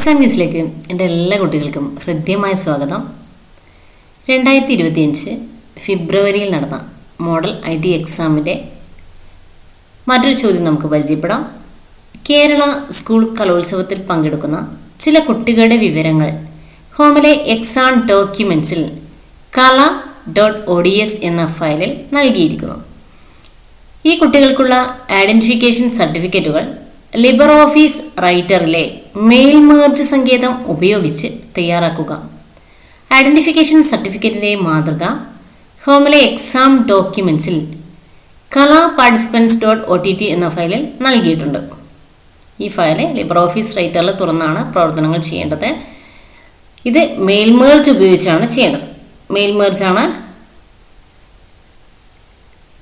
Exam ന്യൂസിലേക്ക് എൻ്റെ എല്ലാ കുട്ടികൾക്കും ഹൃദ്യമായ സ്വാഗതം. 2025 ഫെബ്രുവരിയിൽ നടന്ന മോഡൽ IT എക്സാമിൻ്റെ മറ്റൊരു ചോദ്യം നമുക്ക് പരിചയപ്പെടാം. കേരള സ്കൂൾ കലോത്സവത്തിൽ പങ്കെടുക്കുന്ന ചില കുട്ടികളുടെ വിവരങ്ങൾ ഹോമിലെ എക്സാം ഡോക്യുമെൻറ്റ്സിൽ kala.ods എന്ന ഫയലിൽ നൽകിയിരിക്കുന്നു. ഈ കുട്ടികൾക്കുള്ള ഐഡൻറ്റിഫിക്കേഷൻ സർട്ടിഫിക്കറ്റുകൾ ലിബർ ഓഫീസ് റൈറ്ററിലെ മെയിൽ മേർജ് സങ്കേതം ഉപയോഗിച്ച് തയ്യാറാക്കുക. ഐഡൻറ്റിഫിക്കേഷൻ സർട്ടിഫിക്കറ്റിൻ്റെ മാതൃക ഹോമിലെ എക്സാം ഡോക്യുമെൻറ്റ്സിൽ kala.participants.ott എന്ന ഫയലിൽ നൽകിയിട്ടുണ്ട്. ഈ ഫയൽ ലിബർ ഓഫീസ് റൈറ്ററിൽ തുറന്നാണ് പ്രവർത്തനങ്ങൾ ചെയ്യേണ്ടത്. ഇത് മെയിൽ മേർജ് ഉപയോഗിച്ചാണ് ചെയ്യേണ്ടത്. മെയിൽ മേർജാണ്.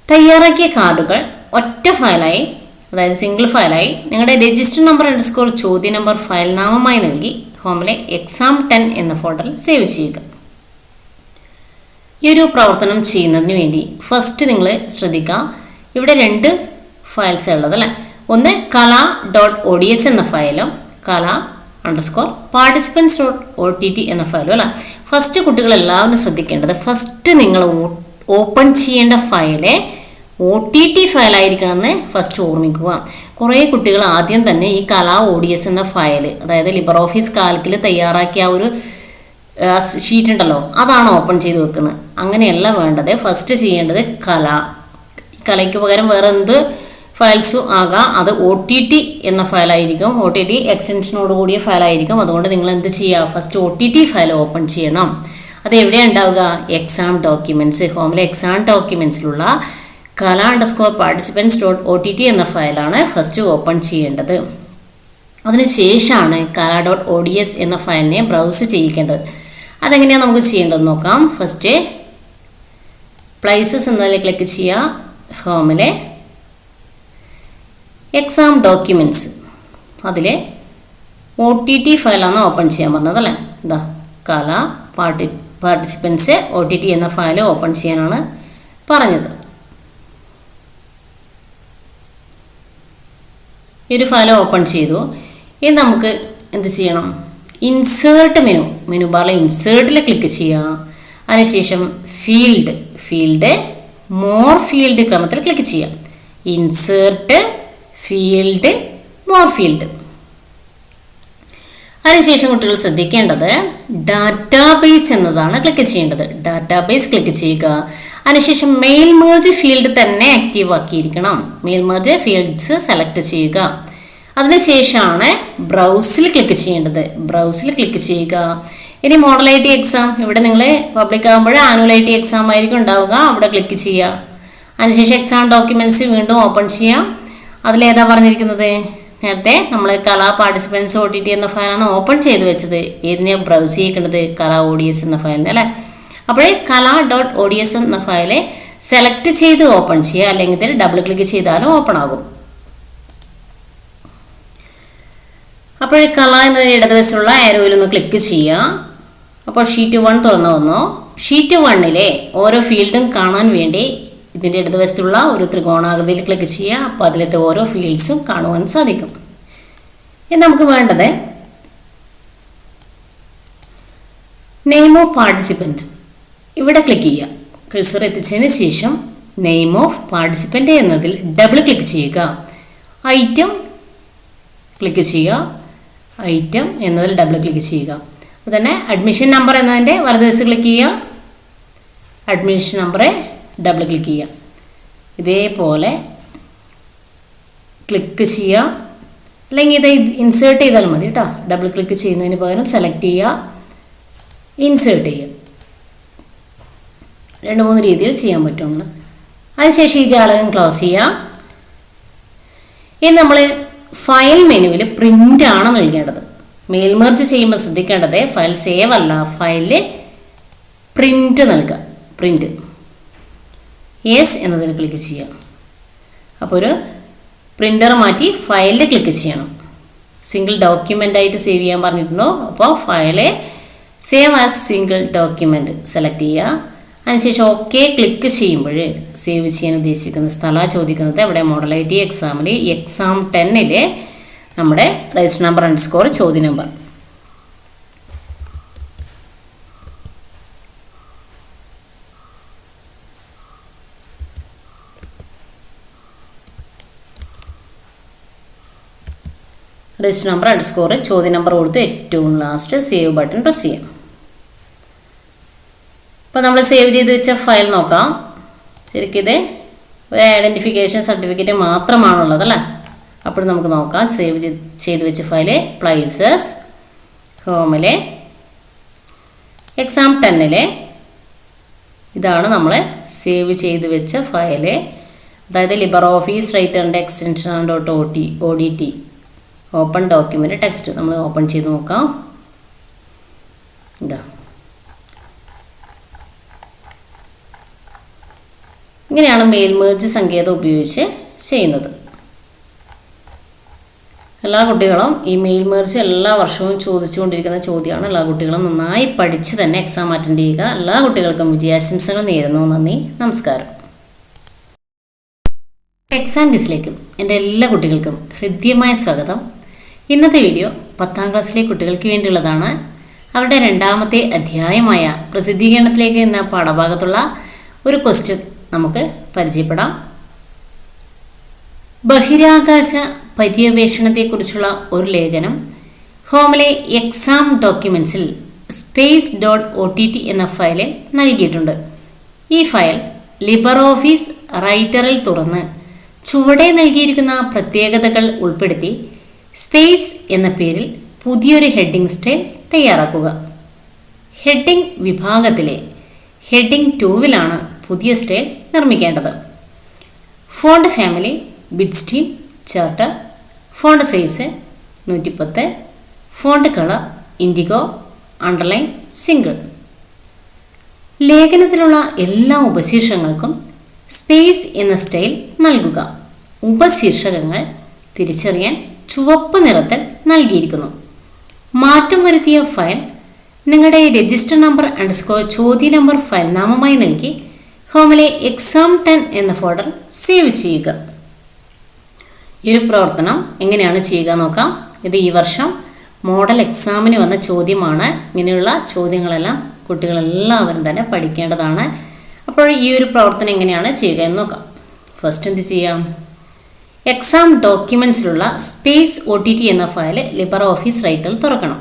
തയ്യാറാക്കിയ കാർഡുകൾ ഒറ്റ ഫയലായി, അതായത് സിംഗിൾ ഫയലായി നിങ്ങളുടെ രജിസ്റ്റർ നമ്പർ _ ചോദ്യ നമ്പർ ഫയൽ നാമമായി നൽകി ഹോമിലെ എക്സാം 10 എന്ന ഫോൾഡറിൽ സേവ് ചെയ്യുക. ഈ ഒരു പ്രവർത്തനം ചെയ്യുന്നതിന് വേണ്ടി ഫസ്റ്റ് നിങ്ങൾ ശ്രദ്ധിക്കുക, ഇവിടെ 2 ഫയൽസ് ഉള്ളത് അല്ലേ. ഒന്ന് kala.ods എന്ന ഫയലും kala_participants.ott എന്ന ഫയലും അല്ല. ഫസ്റ്റ് കുട്ടികൾ എല്ലാവരും ശ്രദ്ധിക്കേണ്ടത്, ഫസ്റ്റ് നിങ്ങൾ ഓപ്പൺ ചെയ്യേണ്ട ഫയല് OTT ഫയലായിരിക്കണമെന്ന് ഫസ്റ്റ് ഓർമ്മിക്കുക. കുറേ കുട്ടികൾ ആദ്യം തന്നെ ഈ kala.ods എന്ന ഫയൽ, അതായത് ലിബർ ഓഫീസ് കാൽക്കിൽ തയ്യാറാക്കിയ ഒരു ഷീറ്റ് ഉണ്ടല്ലോ, അതാണ് ഓപ്പൺ ചെയ്ത് വെക്കുന്നത്. അങ്ങനെയല്ല വേണ്ടത്. ഫസ്റ്റ് ചെയ്യേണ്ടത് കലയ്ക്ക് പകരം വേറെ എന്ത് ഫയൽസും ആകാം, അത് OTT എന്ന ഫയലായിരിക്കും. OTT എക്സ്റ്റൻഷനോട് കൂടിയ ഫയലായിരിക്കും. അതുകൊണ്ട് നിങ്ങൾ എന്ത് ചെയ്യുക, ഫസ്റ്റ് OTT ഫയൽ ഓപ്പൺ ചെയ്യണം. അത് എവിടെയാണ് ഉണ്ടാവുക? Exam documents. ഹോമിലെ എക്സാം ഡോക്യുമെൻറ്റ്സിലുള്ള kala_participants.ott എന്ന ഫയലാണ് ഫസ്റ്റ് ഓപ്പൺ ചെയ്യേണ്ടത്. അതിനുശേഷമാണ് kala.ods എന്ന ഫയലിനെ ബ്രൗസ് ചെയ്യിക്കേണ്ടത്. അതെങ്ങനെയാണ് നമുക്ക് ചെയ്യേണ്ടത് നോക്കാം. ഫസ്റ്റ് പ്ലേസസ് എന്നതിൽ ക്ലിക്ക് ചെയ്യുക. ഹോമിലെ എക്സാം ഡോക്യുമെൻറ്റ്സ്, അതിൽ OTT ഫയലാണ് ഓപ്പൺ ചെയ്യാൻ പറഞ്ഞത് അല്ലേ. ഇതാ kala_participants.ott എന്ന ഫയൽ ഓപ്പൺ ചെയ്യാനാണ് പറഞ്ഞത്. ഈ ഒരു ഫയൽ ഓപ്പൺ ചെയ്തു. ഇനി നമുക്ക് എന്ത് ചെയ്യണം? ഇൻസേർട്ട് മെനു ബാറിലെ ഇൻസേർട്ടിൽ ക്ലിക്ക് ചെയ്യുക. അതിനുശേഷം ഫീൽഡ് മോർ ഫീൽഡ് ക്രമത്തിൽ ക്ലിക്ക് ചെയ്യുക. Insert field more field. അതിനുശേഷം കുട്ടികൾ ശ്രദ്ധിക്കേണ്ടത് ഡാറ്റാബേസ് എന്നതാണ് ക്ലിക്ക് ചെയ്യേണ്ടത്. ഡാറ്റാബേസ് ക്ലിക്ക് ചെയ്യുക. അതിനുശേഷം മെയിൽ മേർജ് ഫീൽഡ് തന്നെ ആക്റ്റീവ് ആക്കിയിരിക്കണം. മെയിൽ മേർജ് ഫീൽഡ്സ് സെലക്ട് ചെയ്യുക. അതിനുശേഷമാണ് ബ്രൗസിൽ ക്ലിക്ക് ചെയ്യേണ്ടത്. ബ്രൗസിൽ ക്ലിക്ക് ചെയ്യുക. ഇനി മോഡൽ IT എക്സാം, ഇവിടെ നിങ്ങൾ പബ്ലിക് ആകുമ്പോൾ ആനുവൽ IT എക്സാം ആയിരിക്കും ഉണ്ടാവുക, അവിടെ ക്ലിക്ക് ചെയ്യുക. അതിനുശേഷം എക്സാം ഡോക്യുമെൻറ്റ്സ് വീണ്ടും ഓപ്പൺ ചെയ്യാം. അതിലേതാ പറഞ്ഞിരിക്കുന്നത്? നേരത്തെ നമ്മൾ kala_participants.ott എന്ന ഫയലാണ് ഓപ്പൺ ചെയ്ത് വെച്ചത്. ഏതിനെയാണ് ബ്രൗസ് ചെയ്യേണ്ടത്? kala.ods എന്ന ഫയലിന് അല്ലേ. അപ്പോൾ kala.ods എന്ന ഫയല് സെലക്ട് ചെയ്ത് ഓപ്പൺ ചെയ്യുക, അല്ലെങ്കിൽ ഡബിൾ ക്ലിക്ക് ചെയ്താലും ഓപ്പൺ ആകും. അപ്പോൾ kala എന്ന ഇടതുവശത്തുള്ള ആരോയിൽ ഒന്ന് ക്ലിക്ക് ചെയ്യുക. അപ്പോൾ ഷീറ്റ് 1 തുറന്നു വന്നു. ഷീറ്റ് 1-ലെ ഓരോ ഫീൽഡും കാണാൻ വേണ്ടി ഇതിൻ്റെ ഇടതുവശത്തുള്ള ഒരു ത്രികോണാകൃതിയിൽ ക്ലിക്ക് ചെയ്യുക. അപ്പോൾ അതിലത്തെ ഓരോ ഫീൽഡ്സും കാണുവാൻ സാധിക്കും. ഇനി നമുക്ക് വേണ്ടത് നെയിം ഓഫ് പാർട്ടിസിപ്പൻറ്റ്. ഇവിടെ ക്ലിക്ക് ചെയ്യുക. കഴ്സർ എത്തിച്ചതിന് ശേഷം നെയിം ഓഫ് പാർട്ടിസിപ്പൻ്റ് എന്നതിൽ ഡബിൾ ക്ലിക്ക് ചെയ്യുക. ഐറ്റം ക്ലിക്ക് ചെയ്യുക. ഐറ്റം എന്നതിൽ ഡബിൾ ക്ലിക്ക് ചെയ്യുക. അതുതന്നെ അഡ്മിഷൻ നമ്പർ എന്നതിൻ്റെ വലതുവശത്ത് ക്ലിക്ക് ചെയ്യുക. അഡ്മിഷൻ നമ്പറെ ഡബിൾ ക്ലിക്ക് ചെയ്യുക. ഇതേപോലെ ക്ലിക്ക് ചെയ്യുക. അല്ലെങ്കിൽ ഇത് ഇൻസേർട്ട് ചെയ്താൽ മതി കേട്ടോ. ഡബിൾ ക്ലിക്ക് ചെയ്യുന്നതിന് പകരം സെലക്ട് ചെയ്യുക, ഇൻസേർട്ട് ചെയ്യുക. 2-3 രീതിയിൽ ചെയ്യാൻ പറ്റും അങ്ങനെ. അതിനുശേഷം ഈ ജാലകം ക്ലോസ് ചെയ്യുക. ഇനി നമ്മൾ ഫയൽ മെനുവിൽ പ്രിൻ്റ് ആണ് നൽകേണ്ടത്. മെയിൽ മെർജ് ചെയ്യുമ്പോൾ ശ്രദ്ധിക്കേണ്ടത് ഫയൽ സേവ് അല്ല, ഫയലിൽ പ്രിൻ്റ് നൽകുക. പ്രിൻ്റ് യെസ് എന്നതിൽ ക്ലിക്ക് ചെയ്യുക. അപ്പോൾ ഒരു പ്രിൻ്റർ മാറ്റി ഫയലിൽ ക്ലിക്ക് ചെയ്യണം. സിംഗിൾ ഡോക്യുമെൻ്റ് ആയിട്ട് സേവ് ചെയ്യാൻ പറഞ്ഞിട്ടുണ്ടോ, അപ്പോൾ file save as single document select ചെയ്യുക. അതിനുശേഷം ഓക്കെ ക്ലിക്ക് ചെയ്യുമ്പോൾ സേവ് ചെയ്യാൻ ഉദ്ദേശിക്കുന്ന സ്ഥലമാണ് ചോദിക്കുന്നത്. ഇവിടെ മോഡൽ IT എക്സാമിൽ എക്സാം 10-ലെ നമ്മുടെ രജിസ്റ്റർ നമ്പർ _ ചോദ്യ നമ്പർ രജിസ്റ്റർ നമ്പർ അണ്ടർസ്കോർ ചോദ്യ നമ്പർ കൊടുത്ത് ഏറ്റവും ലാസ്റ്റ് സേവ് ബട്ടൺ പ്രസ് ചെയ്യാം. അപ്പോൾ നമ്മൾ സേവ് ചെയ്ത് വെച്ച ഫയൽ നോക്കാം. ശരിക്കും ഇത് ഒരു ഐഡൻറ്റിഫിക്കേഷൻ സർട്ടിഫിക്കറ്റ് മാത്രമാണുള്ളത് അല്ലേ. അപ്പോൾ നമുക്ക് നോക്കാം. സേവ് ചെയ്ത് വെച്ച ഫയൽ പ്ലേസസ് ഹോമിലെ എക്സാം 10 ഇതാണ് നമ്മൾ സേവ് ചെയ്ത് വെച്ച ഫയൽ. അതായത് ലിബർ ഓഫീസ് റൈറ്ററിൻ്റെ extension .odt open document text. നമ്മൾ ഓപ്പൺ ചെയ്ത് നോക്കാം. ഇതാ ഇങ്ങനെയാണ് മെയിൽ മെർജ് സങ്കേതം ഉപയോഗിച്ച് ചെയ്യുന്നത്. എല്ലാ കുട്ടികളും ഈ മെയിൽ മെർജ് എല്ലാ വർഷവും ചോദിച്ചുകൊണ്ടിരിക്കുന്ന ചോദ്യമാണ്. എല്ലാ കുട്ടികളും നന്നായി പഠിച്ച് തന്നെ എക്സാം അറ്റൻഡ് ചെയ്യുക. എല്ലാ കുട്ടികൾക്കും വിജയാശംസകൾ നേരുന്നു. നന്ദി, നമസ്കാരം. എക്സാം ക്വിസിലേക്ക് എൻ്റെ എല്ലാ കുട്ടികൾക്കും ഹൃദ്യമായ സ്വാഗതം. ഇന്നത്തെ വീഡിയോ 10ാം ക്ലാസ്സിലെ കുട്ടികൾക്ക് വേണ്ടിയുള്ളതാണ്. അവരുടെ 2ാമത്തെ അധ്യായമായ പ്രസിദ്ധീകരണത്തിലേക്ക് എന്ന പാഠഭാഗത്തുള്ള ഒരു ക്വസ്റ്റ്യൻ നമുക്ക് പരിചയപ്പെടാം. ബഹിരാകാശ പര്യവേഷണത്തെക്കുറിച്ചുള്ള ഒരു ലേഖനം ഹോമിലെ എക്സാം ഡോക്യുമെൻസിൽ space.ott എന്ന ഫയലിൽ നൽകിയിട്ടുണ്ട്. ഈ ഫയൽ ലിബർ ഓഫീസ് റൈറ്ററിൽ തുറന്ന് ചുവടെ നൽകിയിരിക്കുന്ന പ്രത്യേകതകൾ ഉൾപ്പെടുത്തി സ്പേസ് എന്ന പേരിൽ പുതിയൊരു ഹെഡിംഗ് സ്റ്റൈൽ തയ്യാറാക്കുക. ഹെഡിംഗ് വിഭാഗത്തിലെ ഹെഡിംഗ് 2-ലാണ് പുതിയ സ്റ്റൈൽ നിർമ്മിക്കേണ്ടത്. Font family Bitstream Charter, font size 110, font colour indigo, underline single. ലേഖനത്തിലുള്ള എല്ലാ ഉപശീർഷകങ്ങൾക്കും സ്പേസ് എന്ന സ്റ്റൈൽ നൽകുക. ഉപശീർഷകങ്ങൾ തിരിച്ചറിയാൻ ചുവപ്പ് നിറത്തിൽ നൽകിയിരിക്കുന്നു. മാറ്റം വരുത്തിയ ഫയൽ നിങ്ങളുടെ രജിസ്റ്റർ നമ്പർ അണ്ടർസ്കോർ ചോദ്യ നമ്പർ ഫയൽ നാമമായി നൽകി ഹോമിലെ എക്സാം 10 എന്ന ഫോൾഡർ സേവ് ചെയ്യുക. ഈ ഒരു പ്രവർത്തനം എങ്ങനെയാണ് ചെയ്യുക നോക്കാം. ഇത് ഈ വർഷം മോഡൽ എക്സാമിന് വന്ന ചോദ്യമാണ്. ഇങ്ങനെയുള്ള ചോദ്യങ്ങളെല്ലാം കുട്ടികളെല്ലാവരും തന്നെ പഠിക്കേണ്ടതാണ്. അപ്പോൾ ഈ ഒരു പ്രവർത്തനം എങ്ങനെയാണ് ചെയ്യുക എന്ന് നോക്കാം. ഫസ്റ്റ് എന്ത് ചെയ്യാം? എക്സാം ഡോക്യുമെൻസിലുള്ള space.ott എന്ന ഫയൽ ലിബർ ഓഫീസ് റൈറ്ററിൽ തുറക്കണം.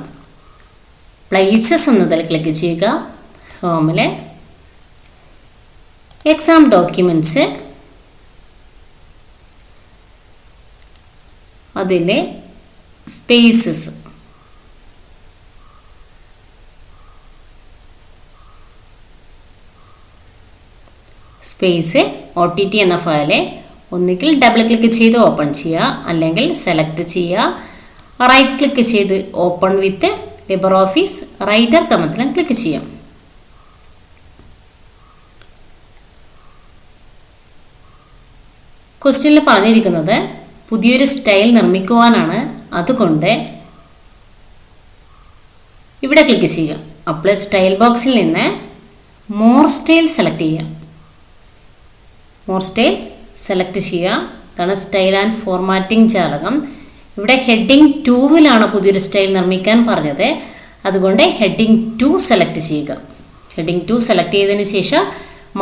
പ്ലേസസ് എന്നതിൽ ക്ലിക്ക് ചെയ്യുക. ഹോമിലെ എക്സാം ഡോക്യുമെൻറ്റ്സ് അതിലെ സ്പേസസ് .ott എന്ന ഫയല് ഒന്നുകിൽ ഡബിൾ ക്ലിക്ക് ചെയ്ത് ഓപ്പൺ ചെയ്യുക, അല്ലെങ്കിൽ സെലക്ട് ചെയ്യുക, റൈറ്റ് ക്ലിക്ക് ചെയ്ത് open with Libre Office Writer ക്രമത്തിലും ക്ലിക്ക് ചെയ്യാം. ക്വസ്റ്റ്യനിൽ പറഞ്ഞിരിക്കുന്നത് പുതിയൊരു സ്റ്റൈൽ നിർമ്മിക്കുവാനാണ്. അതുകൊണ്ട് ഇവിടെ ക്ലിക്ക് ചെയ്യുക. അപ്പോൾ സ്റ്റൈൽ ബോക്സിൽ നിന്ന് മോർ സ്റ്റൈൽ സെലക്ട് ചെയ്യുക. മോർ സ്റ്റൈൽ സെലക്ട് ചെയ്യുക. ഇതാണ് സ്റ്റൈൽ ആൻഡ് ഫോർമാറ്റിംഗ് ജാലകം. ഇവിടെ ഹെഡിങ് 2-ലാണ് പുതിയൊരു സ്റ്റൈൽ നിർമ്മിക്കാൻ പറഞ്ഞത്. അതുകൊണ്ട് ഹെഡിങ് 2 സെലക്ട് ചെയ്യുക. ഹെഡിങ് 2 സെലക്ട് ചെയ്തതിന് ശേഷം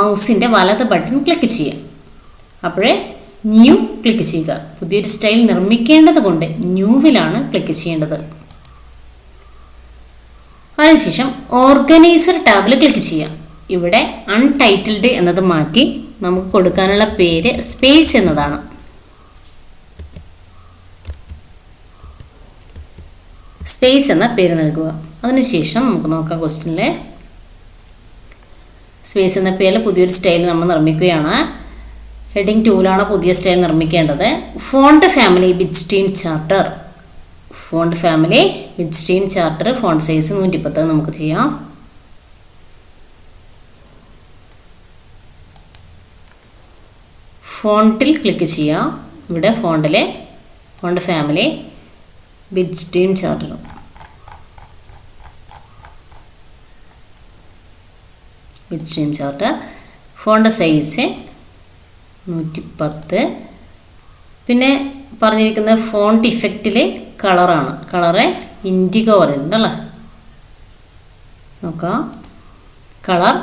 മൗസിൻ്റെ വലത് ബട്ടൺ ക്ലിക്ക് ചെയ്യുക. അപ്പോഴേ ന്യൂ ക്ലിക്ക് ചെയ്യുക. പുതിയൊരു സ്റ്റൈൽ നിർമ്മിക്കേണ്ടത് കൊണ്ട് ന്യൂവിലാണ് ക്ലിക്ക് ചെയ്യേണ്ടത്. അതിനുശേഷം ഓർഗനൈസർ ടാബിൽ ക്ലിക്ക് ചെയ്യാം. ഇവിടെ അൺടൈറ്റിൽഡ് എന്നത് മാറ്റി നമുക്ക് കൊടുക്കാനുള്ള പേര് സ്പേസ് എന്നതാണ്. സ്പേസ് എന്ന പേര് നൽകുക. അതിനുശേഷം നമുക്ക് നോക്കാം. ക്വസ്റ്റ്യനിലെ സ്പേസ് എന്ന പേരിൽ പുതിയൊരു സ്റ്റൈൽ നമ്മൾ നിർമ്മിക്കുകയാണ്. ഹെഡിങ് 2-ലാണ് പുതിയ സ്റ്റൈൽ നിർമ്മിക്കേണ്ടത്. Font family Bitstream Charter. Font family Bitstream Charter, font size 110 നമുക്ക് ചെയ്യാം. ഫോണ്ടിൽ ക്ലിക്ക് ചെയ്യാം. ഇവിടെ ഫോണ്ടിലെ font family Bitstream Charter. Bitstream Charter, font size 110. പിന്നെ പറഞ്ഞിരിക്കുന്ന ഫോണ്ട് ഇഫക്റ്റിൽ കളറാണ്. കളറ് ഇൻഡിഗോ പറയുന്നുണ്ടല്ലേ. നോക്കാം. Colour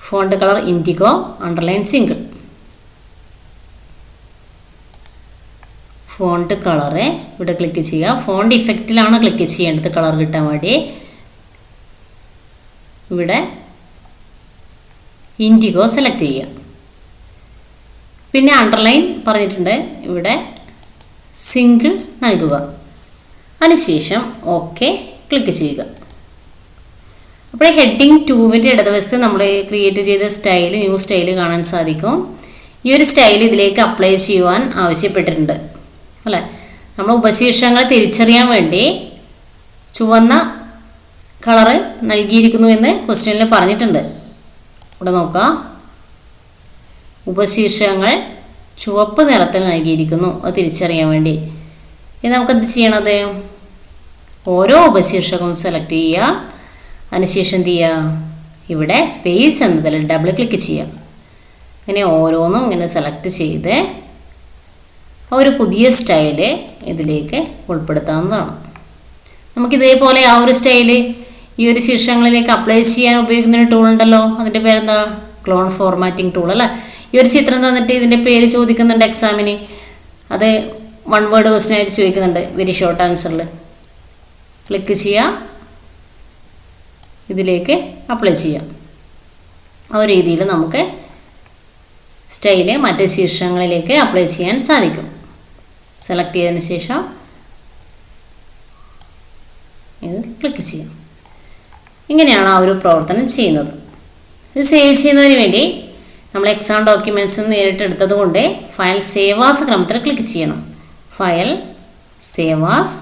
font colour indigo, underline single. Font colour ഇവിടെ ക്ലിക്ക് ചെയ്യുക. ഫോണ്ട് ഇഫക്റ്റിലാണ് ക്ലിക്ക് ചെയ്യേണ്ടത് കളർ കിട്ടാൻ വേണ്ടി. ഇവിടെ ഇൻഡിഗോ സെലക്ട് ചെയ്യുക. പിന്നെ അണ്ടർലൈൻ പറഞ്ഞിട്ടുണ്ട്, ഇവിടെ സിംഗിൾ നൽകുക. അതിനുശേഷം ഓക്കെ ക്ലിക്ക് ചെയ്യുക. അപ്പോൾ ഹെഡിങ് 2-ൻ്റെ ഇടതുവശത്ത് നമ്മൾ ക്രിയേറ്റ് ചെയ്ത സ്റ്റൈൽ, ന്യൂ സ്റ്റൈൽ കാണാൻ സാധിക്കും. ഈ ഒരു സ്റ്റൈൽ ഇതിലേക്ക് അപ്ലൈ ചെയ്യുവാൻ ആവശ്യപ്പെട്ടിട്ടുണ്ട് അല്ലേ. നമ്മൾ ഉപശീർഷകങ്ങൾ തിരിച്ചറിയാൻ വേണ്ടി ചുവന്ന കളറ് നൽകിയിരിക്കുന്നു എന്ന് ക്വസ്റ്റ്യനിൽ പറഞ്ഞിട്ടുണ്ട്. ഇവിടെ നോക്കാം, ഉപശീർഷകങ്ങൾ ചുവപ്പ് നിറത്തിൽ നൽകിയിരിക്കുന്നു, അത് തിരിച്ചറിയാൻ വേണ്ടി. ഇനി നമുക്കെന്ത് ചെയ്യണത്, ഓരോ ഉപശീർഷകവും സെലക്ട് ചെയ്യുക. അതിനുശേഷം എന്ത് ചെയ്യുക, ഇവിടെ സ്പേസ് എന്നതിൽ ഡബിൾ ക്ലിക്ക് ചെയ്യുക. ഇങ്ങനെ ഓരോന്നും ഇങ്ങനെ സെലക്ട് ചെയ്ത് ഒരു പുതിയ സ്റ്റൈല് ഇതിലേക്ക് ഉൾപ്പെടുത്താവുന്നതാണ്. നമുക്കിതേപോലെ ആ ഒരു സ്റ്റൈല് ഈ ഒരു ശീർഷകങ്ങളിലേക്ക് അപ്ലൈ ചെയ്യാൻ ഉപയോഗിക്കുന്ന ഒരു ടൂൾ ഉണ്ടല്ലോ, അതിൻ്റെ പേരെന്താ, ക്ലോൺ ഫോർമാറ്റിംഗ് ടൂൾ അല്ലേ. ഈ ഒരു ചിത്രം തന്നിട്ട് ഇതിൻ്റെ പേര് ചോദിക്കുന്നുണ്ട് എക്സാമിന്, അത് 1 വേർഡ് ക്വസ്റ്റ്യൻ ആയിട്ട് ചോദിക്കുന്നുണ്ട്, വെരി ഷോർട്ട് ആൻസറിൽ ക്ലിക്ക് ചെയ്യുക, ഇതിലേക്ക് അപ്ലൈ ചെയ്യാം. ആ ഒരു രീതിയിൽ നമുക്ക് സ്റ്റൈല് മറ്റ് ശീർഷകങ്ങളിലേക്ക് അപ്ലൈ ചെയ്യാൻ സാധിക്കും. സെലക്ട് ചെയ്തതിന് ശേഷം ഇത് ക്ലിക്ക് ചെയ്യാം. ഇങ്ങനെയാണ് ആ ഒരു പ്രവർത്തനം ചെയ്യുന്നത്. ഇത് സേവ് ചെയ്യുന്നതിന് വേണ്ടി നമ്മൾ എക്സാം ഡോക്യുമെൻറ്റ്സ് നേരിട്ട് എടുത്തത് കൊണ്ട് ഫയൽ സേവ് ആസ് ക്രമത്തിൽ ക്ലിക്ക് ചെയ്യണം. File save as,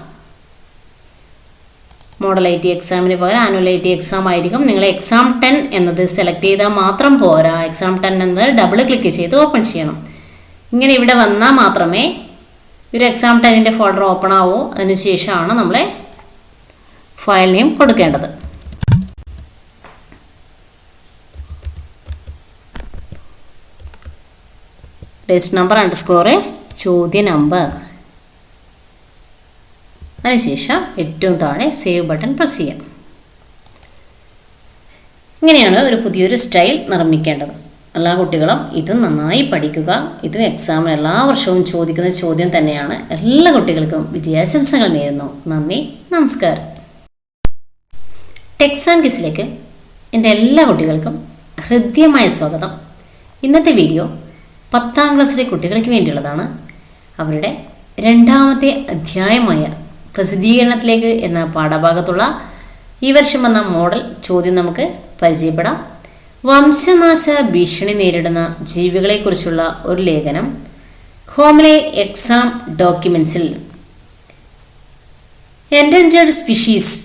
model I T എക്സാമിന് പകരം ആനുവൽ ഐ ടി എക്സാം ആയിരിക്കും. നിങ്ങൾ എക്സാം 10 എന്നത് സെലക്ട് ചെയ്താൽ മാത്രം പോരാ, എക്സാം 10 എന്നത് ഡബിൾ ക്ലിക്ക് ചെയ്ത് ഓപ്പൺ ചെയ്യണം. ഇങ്ങനെ ഇവിടെ വന്നാൽ മാത്രമേ ഒരു എക്സാം 10ൻ്റെ ഫോൾഡർ ഓപ്പൺ ആവൂ. അതിനുശേഷമാണ് നമ്മൾ ഫയൽ നെയിം കൊടുക്കേണ്ടത്. ടെസ്റ്റ് നമ്പർ _ ചോദ്യ നമ്പർ. അതിനുശേഷം ഏറ്റവും താഴെ സേവ് ബട്ടൺ പ്രസ് ചെയ്യാം. ഇങ്ങനെയാണ് ഒരു പുതിയൊരു സ്റ്റൈൽ നിർമ്മിക്കേണ്ടത്. എല്ലാ കുട്ടികളും ഇത് നന്നായി പഠിക്കുക. ഇത് എക്സാമിന് എല്ലാ വർഷവും ചോദിക്കുന്ന ചോദ്യം തന്നെയാണ്. എല്ലാ കുട്ടികൾക്കും വിജയാശംസകൾ നേരുന്നു. നന്ദി, നമസ്കാരം. ടെക്സ് ആൻഡ് കിസിലേക്ക് എൻ്റെ എല്ലാ കുട്ടികൾക്കും ഹൃദ്യമായ സ്വാഗതം. ഇന്നത്തെ വീഡിയോ 10ാം ക്ലാസ്സിലെ കുട്ടികൾക്ക് വേണ്ടിയുള്ളതാണ്. അവരുടെ 2ാമത്തെ അധ്യായമായ പ്രസിദ്ധീകരണത്തിലേക്ക് എന്ന പാഠഭാഗത്തുള്ള ഈ വർഷം വന്ന മോഡൽ ചോദ്യം നമുക്ക് പരിചയപ്പെടാം. വംശനാശ ഭീഷണി നേരിടുന്ന ജീവികളെക്കുറിച്ചുള്ള ഒരു ലേഖനം ഹോമിലെ എക്സാം ഡോക്യുമെൻസിൽ എൻഡേഞ്ചേർഡ് സ്പീഷീസ്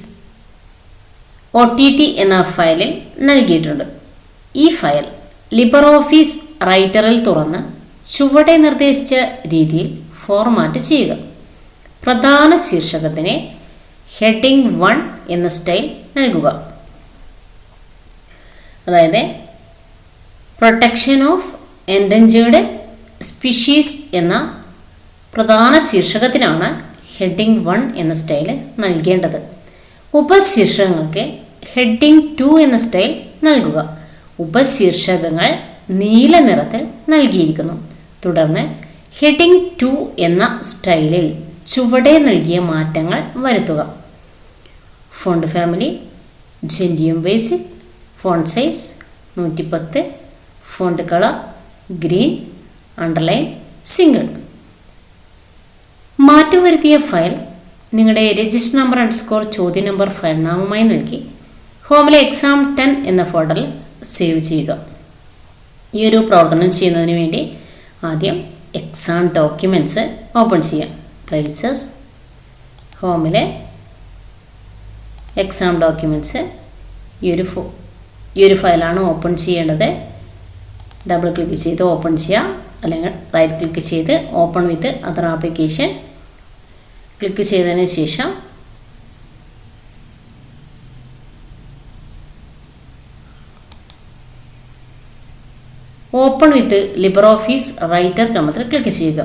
OTT എന്ന ഫയലിൽ നൽകിയിട്ടുണ്ട്. ഈ ഫയൽ ലിബർ ഓഫീസ് റൈറ്ററിൽ തുറന്ന് ചുവടെ നിർദ്ദേശിച്ച രീതിയിൽ ഫോർമാറ്റ് ചെയ്യുക. പ്രധാന ശീർഷകത്തിന് ഹെഡിങ് 1 എന്ന സ്റ്റൈൽ നൽകുക. അതായത് പ്രൊട്ടക്ഷൻ ഓഫ് എൻഡേഞ്ചേർഡ് സ്പീഷീസ് എന്ന പ്രധാന ശീർഷകത്തിനാണ് ഹെഡിങ് 1 എന്ന സ്റ്റൈൽ നൽകേണ്ടത്. ഉപശീർഷകങ്ങൾക്ക് ഹെഡിങ് 2 എന്ന സ്റ്റൈൽ നൽകുക. ഉപശീർഷകങ്ങൾ നീല നിറത്തിൽ നൽകിയിരിക്കുന്നു. തുടർന്ന് ഹെഡിങ് 2 എന്ന സ്റ്റൈലിൽ ചുവടെ നൽകിയ മാറ്റങ്ങൾ വരുത്തുക. Font family Gentium Basic, font size 110, font colour green, underline single. മാറ്റം വരുത്തിയ ഫയൽ നിങ്ങളുടെ രജിസ്റ്റർ നമ്പർ _ ചോദ്യ നമ്പർ ഫയൽ നാമമായി നൽകി ഹോമിലെ എക്സാം 10 എന്ന ഫോൾഡറിൽ സേവ് ചെയ്യുക. ഈ ഒരു പ്രവർത്തനം ചെയ്യുന്നതിന് വേണ്ടി ആദ്യം എക്സാം ഡോക്യുമെൻറ്റ്സ് ഓപ്പൺ ചെയ്യാം. പ്ലേസസ്, ഹോമിലെ എക്സാം ഡോക്യുമെൻറ്റ്സ്, ഈ ഒരു ഫയലാണ് ഓപ്പൺ ചെയ്യേണ്ടത്. ഡബിൾ ക്ലിക്ക് ചെയ്ത് ഓപ്പൺ ചെയ്യാം, അല്ലെങ്കിൽ റൈറ്റ് ക്ലിക്ക് ചെയ്ത് open with other application click ചെയ്തതിന് ശേഷം open with Libre Office writer ക്രമത്തിൽ ക്ലിക്ക് ചെയ്യുക.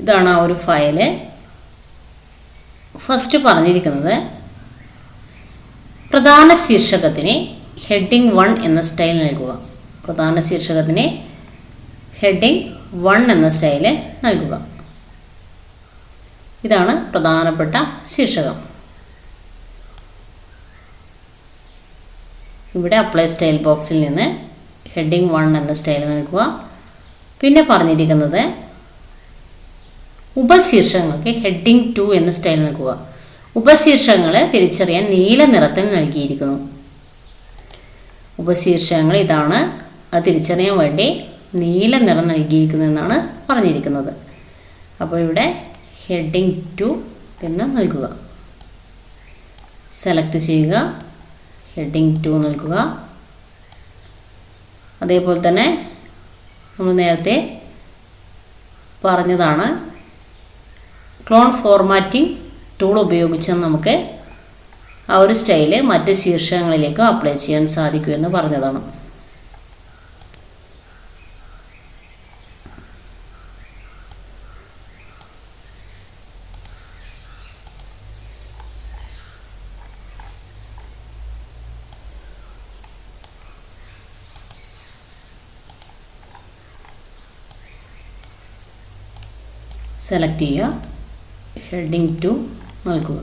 ഇതാണ് ആ ഒരു ഫയല്. ഫസ്റ്റ് പറഞ്ഞിരിക്കുന്നത് പ്രധാന ശീർഷകത്തിന് ഹെഡിങ് 1 എന്ന സ്റ്റൈൽ നൽകുക. പ്രധാന ശീർഷകത്തിന് ഹെഡിങ് 1 എന്ന സ്റ്റൈൽ നൽകുക. ഇതാണ് പ്രധാനപ്പെട്ട ശീർഷകം. ഇവിടെ അപ്ലൈ സ്റ്റൈൽ ബോക്സിൽ നിന്ന് ഹെഡിങ് 1 എന്ന സ്റ്റൈൽ നൽകുക. പിന്നെ പറഞ്ഞിരിക്കുന്നത് ഉപശീർഷകങ്ങൾക്ക് ഹെഡിങ് 2 എന്ന സ്റ്റൈൽ നൽകുക. ഉപശീർഷകങ്ങളെ തിരിച്ചറിയാൻ നീല നിറത്തിൽ നൽകിയിരിക്കുന്നു. ഉപശീർഷകങ്ങൾ ഇതാണ്, അത് തിരിച്ചറിയാൻ വേണ്ടി നീല നിറം നൽകിയിരിക്കുന്നു എന്നാണ് പറഞ്ഞിരിക്കുന്നത്. അപ്പോൾ ഇവിടെ ഹെഡിങ് 2 എന്ന് നൽകുക. സെലക്ട് ചെയ്യുക, ഹെഡിങ് 2 നൽകുക. അതേപോലെ തന്നെ നമ്മൾ നേരത്തെ പറഞ്ഞതാണ്, ക്ലോൺ ഫോർമാറ്റിംഗ് ടൂൾ ഉപയോഗിച്ച് നമുക്ക് ആ ഒരു സ്റ്റൈല് മറ്റ് ശീർഷകങ്ങളിലേക്കും അപ്ലൈ ചെയ്യാൻ സാധിക്കുമെന്ന് പറഞ്ഞതാണ്. സെലക്ട് ചെയ്യുക, ഹെഡിങ് 2 നൽകുക.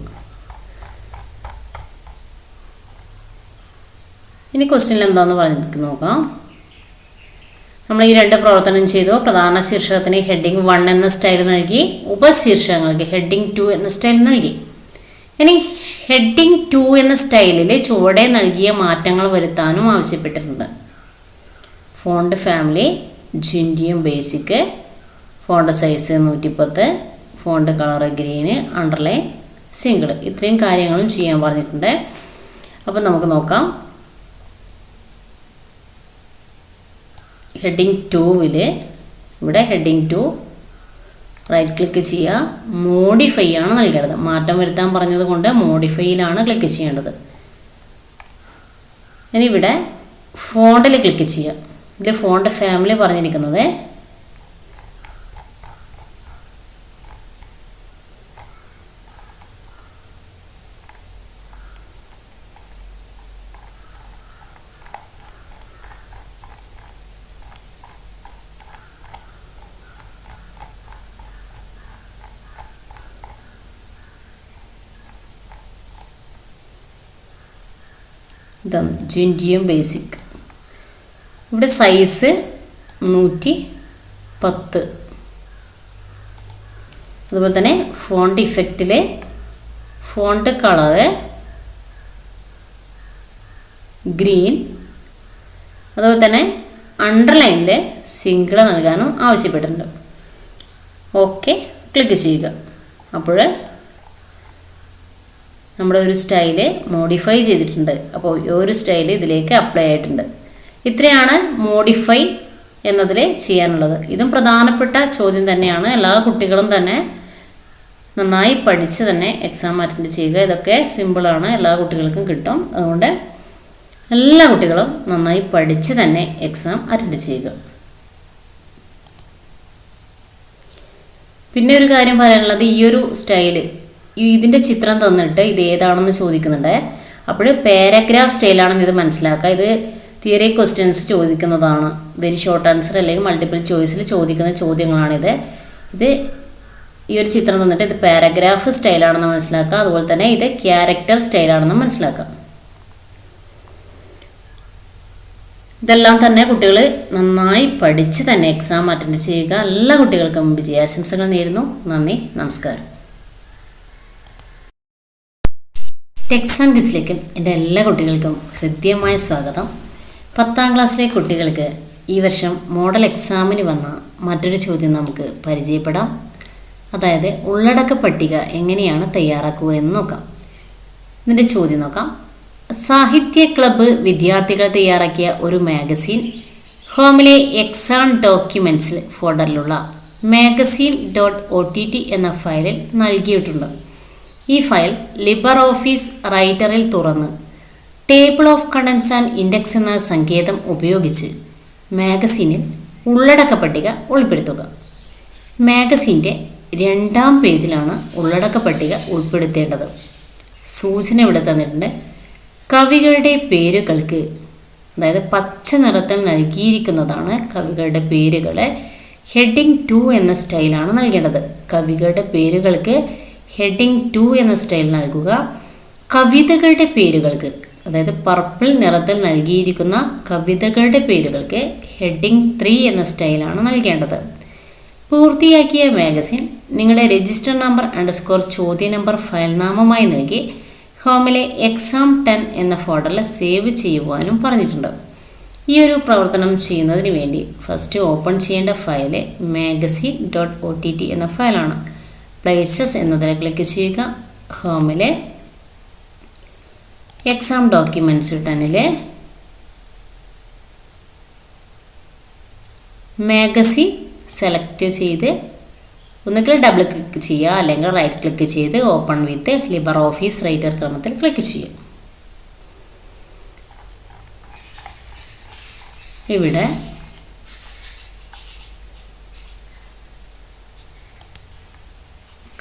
ഇനി ക്വസ്റ്റ്യനിൽ എന്താണെന്ന് പറഞ്ഞിട്ട് നോക്കാം. നമ്മൾ ഈ 2 പ്രവർത്തനം ചെയ്തു. പ്രധാന ശീർഷകത്തിന് ഹെഡിങ് 1 എന്ന സ്റ്റൈൽ നൽകി, ഉപശീർഷകങ്ങൾക്ക് ഹെഡിങ് 2 എന്ന സ്റ്റൈൽ നൽകി. ഇനി ഹെഡിങ് 2 എന്ന സ്റ്റൈലിൽ ചുവടെ നൽകിയ മാറ്റങ്ങൾ വരുത്താനും ആവശ്യപ്പെട്ടിട്ടുണ്ട്. Font family Gentium Basic, font size 110, font colour green, underline single, ഇത്രയും കാര്യങ്ങളും ചെയ്യാൻ പറഞ്ഞിട്ടുണ്ട്. അപ്പം നമുക്ക് നോക്കാം. ഹെഡിങ് 2-ൽ ഇവിടെ ഹെഡിങ് 2 റൈറ്റ് ക്ലിക്ക് ചെയ്യുക, മോഡിഫൈ ആണ് നൽകേണ്ടത്. മാറ്റം വരുത്താൻ പറഞ്ഞത് കൊണ്ട് മോഡിഫൈയിലാണ് ക്ലിക്ക് ചെയ്യേണ്ടത്. ഇനി ഇവിടെ ഫോണ്ടിൽ ക്ലിക്ക് ചെയ്യുക. ഇതിൽ ഫോണ്ട് ഫാമിലി പറഞ്ഞിരിക്കുന്നത് ഇതാണ് ജിൻഡിയം ബേസിക്. ഇവിടെ സൈസ് 110. അതുപോലെ തന്നെ ഫോണ്ട് ഇഫക്റ്റിൽ ഫോണ്ട് കളറ് ഗ്രീൻ, അതുപോലെ തന്നെ അണ്ടർലൈനിൽ സിംഗിൾ നൽകാനും ആവശ്യപ്പെട്ടിട്ടുണ്ട്. ഓക്കെ ക്ലിക്ക് ചെയ്യുക. അപ്പോൾ നമ്മുടെ ഒരു സ്റ്റൈല് മോഡിഫൈ ചെയ്തിട്ടുണ്ട്. അപ്പോൾ ഈ ഒരു സ്റ്റൈല് ഇതിലേക്ക് അപ്ലൈ ആയിട്ടുണ്ട്. ഇത്രയാണ് മോഡിഫൈ എന്നതിൽ ചെയ്യാനുള്ളത്. ഇതും പ്രധാനപ്പെട്ട ചോദ്യം തന്നെയാണ്. എല്ലാ കുട്ടികളും തന്നെ നന്നായി പഠിച്ച് തന്നെ എക്സാം അറ്റൻഡ് ചെയ്യുക. ഇതൊക്കെ സിമ്പിളാണ്, എല്ലാ കുട്ടികൾക്കും കിട്ടും. അതുകൊണ്ട് എല്ലാ കുട്ടികളും നന്നായി പഠിച്ച് തന്നെ എക്സാം അറ്റൻഡ് ചെയ്യുക. പിന്നെ ഒരു കാര്യം പറയാനുള്ളത്, ഈ ഒരു സ്റ്റൈല് ഇതിൻ്റെ ചിത്രം തന്നിട്ട് ഇത് ഏതാണെന്ന് ചോദിക്കുന്നുണ്ട്. അപ്പോൾ പാരഗ്രാഫ് സ്റ്റൈലാണെന്ന് ഇത് മനസ്സിലാക്കുക. ഇത് തിയറി ക്വസ്റ്റ്യൻസ് ചോദിക്കുന്നതാണ്. വെരി ഷോർട്ട് ആൻസർ അല്ലെങ്കിൽ മൾട്ടിപ്പിൾ ചോയ്സിൽ ചോദിക്കുന്ന ചോദ്യങ്ങളാണിത്. ഇത് ഈ ഒരു ചിത്രം തന്നിട്ട് ഇത് പാരഗ്രാഫ് സ്റ്റൈലാണെന്ന് മനസ്സിലാക്കുക. അതുപോലെ തന്നെ ഇത് ക്യാരക്ടർ സ്റ്റൈലാണെന്ന് മനസ്സിലാക്കുക. ഇതെല്ലാം തന്നെ കുട്ടികൾ നന്നായി പഠിച്ച് തന്നെ എക്സാം അറ്റൻഡ് ചെയ്യുക. എല്ലാ കുട്ടികൾക്കും വിജയാശംസകൾ നേരുന്നു. നന്ദി, നമസ്കാരം. ടെക്സാം ക്വിസിലേക്ക് എൻ്റെ എല്ലാ കുട്ടികൾക്കും ഹൃദ്യമായ സ്വാഗതം. 10ാം ക്ലാസ്സിലെ കുട്ടികൾക്ക് ഈ വർഷം മോഡൽ എക്സാമിന് വന്ന മറ്റൊരു ചോദ്യം നമുക്ക് പരിചയപ്പെടാം. അതായത് ഉള്ളടക്ക പട്ടിക എങ്ങനെയാണ് തയ്യാറാക്കുക എന്ന് നോക്കാം. ഇതിൻ്റെ ചോദ്യം നോക്കാം. സാഹിത്യ ക്ലബ്ബ് വിദ്യാർത്ഥികൾ തയ്യാറാക്കിയ ഒരു മാഗസീൻ ഹോമിലെ എക്സാം ഡോക്യുമെൻറ്റ്സ് ഫോൾഡറിലുള്ള magazine.ott എന്ന ഫയലിൽ നൽകിയിട്ടുണ്ട്. ഈ ഫയൽ ലിബർ ഓഫീസ് റൈറ്ററിൽ തുറന്ന് table of contents and index എന്ന സങ്കേതം ഉപയോഗിച്ച് മാഗസീനിൽ ഉള്ളടക്ക പട്ടിക ഉൾപ്പെടുത്തുക. മാഗസീൻ്റെ 2ാം പേജിലാണ് ഉള്ളടക്ക പട്ടിക ഉൾപ്പെടുത്തേണ്ടത്. സൂചന ഇവിടെ തന്നിട്ടുണ്ട്. കവികളുടെ പേരുകൾക്ക്, അതായത് പച്ച നിറത്തിൽ നൽകിയിരിക്കുന്നതാണ് കവികളുടെ പേരുകളെ. ഹെഡിങ് 2 എന്ന സ്റ്റൈലാണ് നൽകേണ്ടത്. കവികളുടെ പേരുകൾക്ക് ഹെഡിങ് 2 എന്ന സ്റ്റൈൽ നൽകുക. കവിതകളുടെ പേരുകൾക്ക്, അതായത് പർപ്പിൾ നിറത്തിൽ നൽകിയിരിക്കുന്ന കവിതകളുടെ പേരുകൾക്ക് ഹെഡിങ് 3 എന്ന സ്റ്റൈലാണ് നൽകേണ്ടത്. പൂർത്തിയാക്കിയ മാഗസിൻ നിങ്ങളുടെ രജിസ്റ്റർ നമ്പർ _ ചോദ്യ നമ്പർ ഫയൽ നാമമായി നൽകി ഹോമിലെ exam 10 എന്ന ഫോൾഡറിൽ സേവ് ചെയ്യുവാനും പറഞ്ഞിട്ടുണ്ട്. ഈ ഒരു പ്രവർത്തനം ചെയ്യുന്നതിന് വേണ്ടി ഫസ്റ്റ് ഓപ്പൺ ചെയ്യേണ്ട ഫയല് magazine.ott എന്ന ഫയലാണ്. പ്ലേസസ് എന്നതിൽ ക്ലിക്ക് ചെയ്യുക. ഹോമിലെ എക്സാം ഡോക്യുമെൻറ്റ്സ് 10-ലെ മാഗസിൻ സെലക്ട് ചെയ്ത് ഒന്നുകിൽ ഡബിൾ ക്ലിക്ക് ചെയ്യുക, അല്ലെങ്കിൽ റൈറ്റ് ക്ലിക്ക് ചെയ്ത് open with Libre Office writer ക്രമത്തിൽ ക്ലിക്ക് ചെയ്യുക. ഇവിടെ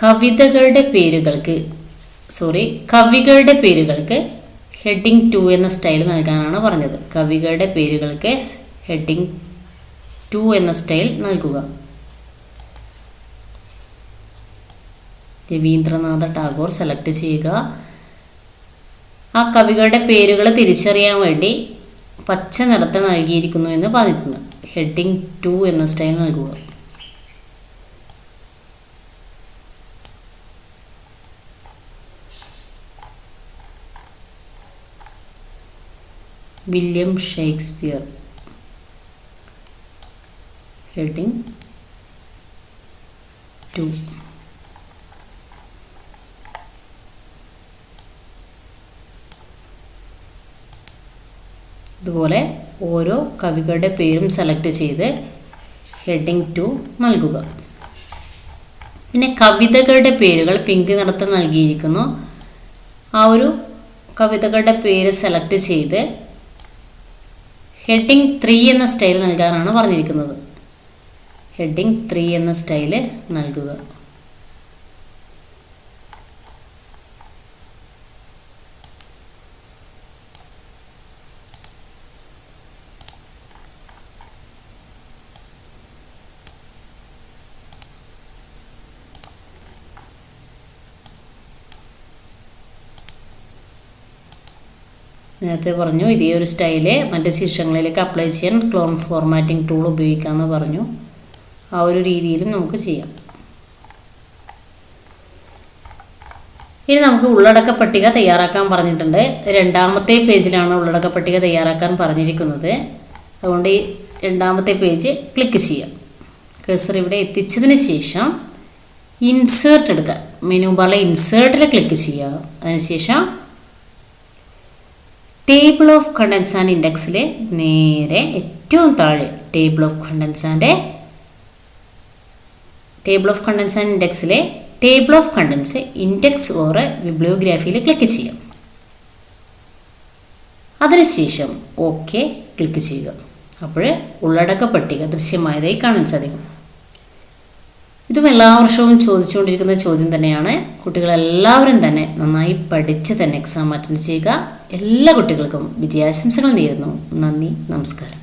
കവികളുടെ പേരുകൾക്ക് ഹെഡിങ് 2 എന്ന സ്റ്റൈൽ നൽകാനാണ് പറഞ്ഞത്. കവികളുടെ പേരുകൾക്ക് ഹെഡിങ് 2 എന്ന സ്റ്റൈൽ നൽകുക. രവീന്ദ്രനാഥ ടാഗോർ സെലക്ട് ചെയ്യുക. ആ കവികളുടെ പേരുകൾ തിരിച്ചറിയാൻ വേണ്ടി പച്ച നിറത്തിൽ നൽകിയിരിക്കുന്നു എന്ന് പറഞ്ഞിട്ടുണ്ട്. ഹെഡിങ് 2 എന്ന സ്റ്റൈൽ നൽകുക. William Shakespeare, heading 2. ഇതുപോലെ ഓരോ കവികളുടെ പേരും സെലക്ട് ചെയ്ത് ഹെഡിങ് 2 നൽകുക. പിന്നെ കവിതകളുടെ പേരുകൾ പിങ്ക് നിറത്തിൽ നൽകിയിരിക്കുന്നു. ആ ഒരു കവിതകളുടെ പേര് സെലക്ട് ചെയ്ത് ഹെഡിങ് 3 എന്ന സ്റ്റൈൽ നൽകാനാണ് പറഞ്ഞിരിക്കുന്നത്. ഹെഡിങ് 3 എന്ന സ്റ്റൈല് നൽകുക. നേരത്തെ പറഞ്ഞു ഇതേ ഒരു സ്റ്റൈല് മറ്റ് ശീർഷകങ്ങളിലേക്ക് അപ്ലൈ ചെയ്യാൻ ക്ലോൺ ഫോർമാറ്റിംഗ് ടൂൾ ഉപയോഗിക്കാമെന്ന് പറഞ്ഞു. ആ ഒരു രീതിയിലും നമുക്ക് ചെയ്യാം. ഇനി നമുക്ക് ഉള്ളടക്ക പട്ടിക തയ്യാറാക്കാൻ പറഞ്ഞിട്ടുണ്ട്. 2ാമത്തെ പേജിലാണ് ഉള്ളടക്ക പട്ടിക തയ്യാറാക്കാൻ പറഞ്ഞിരിക്കുന്നത്. അതുകൊണ്ട് ഈ 2ാമത്തെ പേജ് ക്ലിക്ക് ചെയ്യാം. കഴ്സർ ഇവിടെ എത്തിച്ചതിന് ശേഷം ഇൻസേർട്ട് എടുക്കുക. മെനു ബാറിലെ ഇൻസേർട്ടിൽ ക്ലിക്ക് ചെയ്യുക. അതിനുശേഷം ടേബിൾ ഓഫ് കണ്ടൻസ് ആൻഡ് ഇൻഡെക്സിലെ നേരെ ഏറ്റവും താഴെ ടേബിൾ ഓഫ് കണ്ടൻസ് ആൻഡ് ഇൻഡെക്സിലെ table of contents index or ബിബ്ലിയോഗ്രാഫിയിൽ ക്ലിക്ക് ചെയ്യാം. അതിനുശേഷം ഓക്കെ ക്ലിക്ക് ചെയ്യുക. അപ്പോൾ ഉള്ളടക്ക പട്ടിക ദൃശ്യമായതായി കാണാൻ സാധിക്കും. ഇതും എല്ലാ വർഷവും ചോദിച്ചുകൊണ്ടിരിക്കുന്ന ചോദ്യം തന്നെയാണ്. കുട്ടികളെല്ലാവരും തന്നെ നന്നായി പഠിച്ച് തന്നെ എക്സാം അറ്റൻഡ് ചെയ്യുക. എല്ലാ കുട്ടികൾക്കും വിജയാശംസകൾ നേരുന്നു. നന്ദി, നമസ്കാരം.